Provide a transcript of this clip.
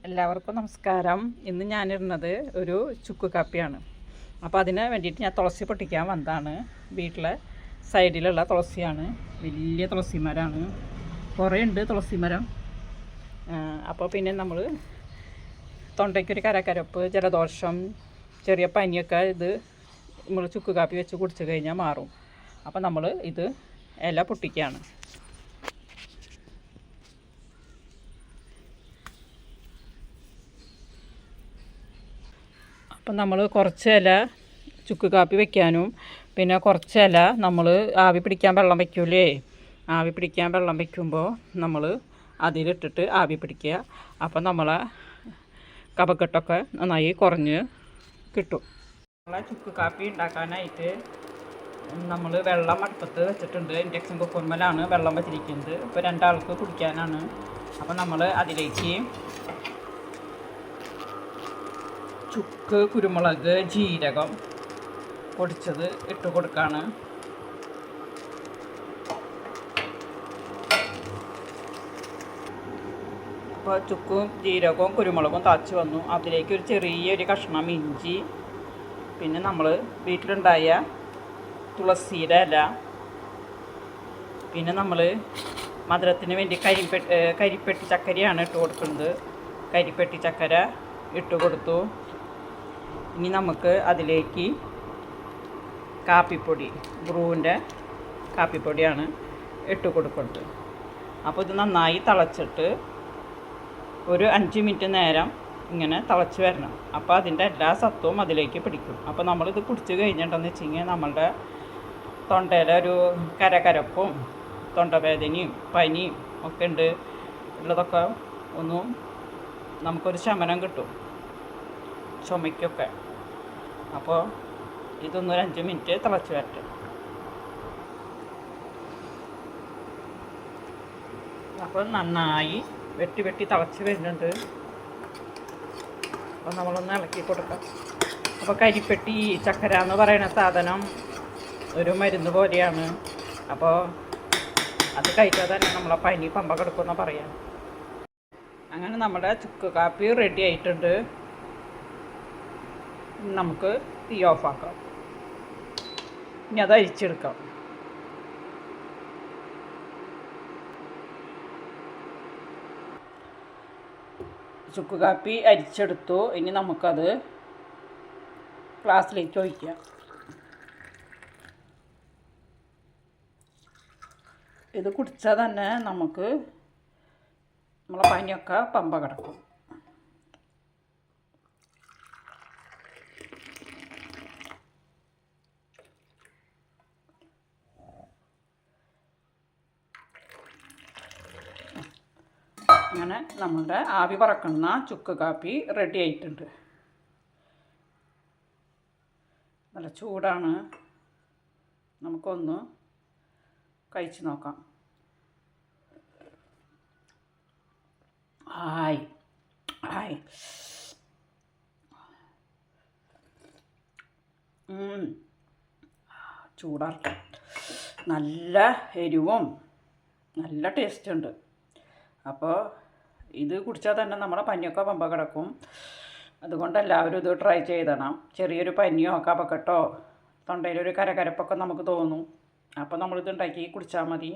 എല്ലാവർക്കും നമസ്കാരം. ഇന്ന് ഞാനിടുന്നത് ഒരു ചുക്ക് കാപ്പിയാണ്. അപ്പോൾ അതിന് വേണ്ടിയിട്ട് ഞാൻ തുളസി പൊട്ടിക്കാൻ വന്നതാണ്. വീട്ടിലെ സൈഡിലുള്ള തുളസിയാണ്. വലിയ തുളസി മരമാണ്, കുറേ ഉണ്ട് തുളസി മരം. അപ്പോൾ പിന്നെ നമ്മൾ തൊണ്ടയ്ക്കൊരു കരകരപ്പ്, ജലദോഷം, ചെറിയ പനിയൊക്കെ ഇത് നമ്മൾ ചുക്ക് കാപ്പി വെച്ച് കുടിച്ച് കഴിഞ്ഞാൽ മാറും. അപ്പോൾ നമ്മൾ ഇത് ഇല പൊട്ടിക്കുകയാണ്. അപ്പം നമ്മൾ കുറച്ച് ഇല ചുക്ക് കാപ്പി വെക്കാനും, പിന്നെ കുറച്ച് ഇല നമ്മൾ ആവി പിടിക്കാൻ വെള്ളം വയ്ക്കൂലേ, ആവി പിടിക്കാൻ വെള്ളം വയ്ക്കുമ്പോൾ നമ്മൾ അതിലിട്ടിട്ട് ആവി പിടിക്കുക. അപ്പം നമ്മളെ കഫക്കെട്ടൊക്കെ നന്നായി കുറഞ്ഞ് കിട്ടും. നമ്മളെ ചുക്ക് കാപ്പി ഉണ്ടാക്കാനായിട്ട് നമ്മൾ വെള്ളം അടുപ്പത്ത് വെച്ചിട്ടുണ്ട്. ഇൻഡക്ഷൻ കുക്കറിലാണ് വെള്ളം വെച്ചിരിക്കുന്നത്. ഇപ്പോൾ 2 ആൾക്ക് കുടിക്കാനാണ്. അപ്പം നമ്മൾ അതിലേക്ക് ചുക്ക്, കുരുമുളക്, ജീരകം പൊടിച്ചത് ഇട്ട് കൊടുക്കുകയാണ്. അപ്പോൾ ചുക്കും ജീരകവും കുരുമുളകും തളിച്ച് വന്നു. അതിലേക്ക് ഒരു ചെറിയൊരു കഷ്ണം ഇഞ്ചി, പിന്നെ നമ്മൾ വീട്ടിലുണ്ടായ തുളസിയുടെ ഇല, പിന്നെ നമ്മൾ മധുരത്തിന് വേണ്ടി കരിപ്പെട്ടി ചക്കരയാണ് ഇട്ട് കൊടുക്കുന്നത്. കരിപ്പെട്ടി ചക്കര ഇട്ട് കൊടുത്തു. ഇനി നമുക്ക് അതിലേക്ക് കാപ്പിപ്പൊടി, ബ്രൂവിൻ്റെ കാപ്പിപ്പൊടിയാണ് ഇട്ട് കൊടുക്കുന്നത്. അപ്പോൾ ഇത് നന്നായി തിളച്ചിട്ട് ഒരു 5 മിനിറ്റ് നേരം ഇങ്ങനെ തിളച്ച് വരണം. അപ്പോൾ അതിൻ്റെ എല്ലാ സത്വവും അതിലേക്ക് പിടിക്കും. അപ്പോൾ നമ്മളിത് കുടിച്ച് കഴിഞ്ഞിട്ടുണ്ടെന്ന് വെച്ച് കഴിഞ്ഞാൽ നമ്മളുടെ തൊണ്ടയിലെ ഒരു കരകരപ്പും തൊണ്ടവേദനയും പനിയും ഒക്കെ ഉള്ളതൊക്കെ ഒന്നും നമുക്കൊരു ശമനം കിട്ടും, ചുമയ്ക്കൊക്കെ. അപ്പോൾ ഇതൊന്നൊരു 5 മിനിറ്റ് തിളച്ച് വരട്ടെ. അപ്പോൾ നന്നായി വെട്ടി തിളച്ച് വരുന്നുണ്ട്. അപ്പോൾ നമ്മളൊന്ന് ഇളക്കി കൊടുക്കാം. അപ്പോൾ കരിപ്പെട്ടി ചക്കര എന്ന് പറയുന്ന സാധനം ഒരു മരുന്ന് പോലെയാണ്. അപ്പോൾ അത് കഴിച്ചാൽ തന്നെ നമ്മളെ പനി പമ്പ കിടക്കുമെന്ന് പറയാം. അങ്ങനെ നമ്മുടെ ചുക്ക് കാപ്പി റെഡി ആയിട്ടുണ്ട്. നമുക്ക് തീ ഓഫാക്കാം. ഇനി അത് അരിച്ചെടുക്കാം. ചുക്ക് കാപ്പി അരിച്ചെടുത്തു. ഇനി നമുക്കത് ഗ്ലാസ്സിലേക്ക് ഒഴിക്കാം. ഇത് കുടിച്ചാൽ തന്നെ നമുക്ക് നമ്മളെ പനിയൊക്കെ പമ്പ കിടക്കും. അങ്ങനെ നമ്മളുടെ ആവി പറക്കുന്ന ചുക്ക് കാപ്പി റെഡി ആയിട്ടുണ്ട്. നല്ല ചൂടാണ്. നമുക്കൊന്ന് കഴിച്ച് നോക്കാം. ഹായ് ഹായ്, ചൂടാർക്കും. നല്ല എരിവും നല്ല ടേസ്റ്റ് ഉണ്ട്. അപ്പോൾ ഇത് കുടിച്ചാൽ തന്നെ നമ്മുടെ പനിയൊക്കെ പമ്പ കിടക്കും. അതുകൊണ്ട് എല്ലാവരും ഇത് ട്രൈ ചെയ്തണം. ചെറിയൊരു പനിയോ കഫക്കെട്ടോ തൊണ്ടയിലൊരു കരകരപ്പൊക്കെ നമുക്ക് തോന്നും. അപ്പോൾ നമ്മളിത് ഉണ്ടാക്കി കുടിച്ചാൽ മതി.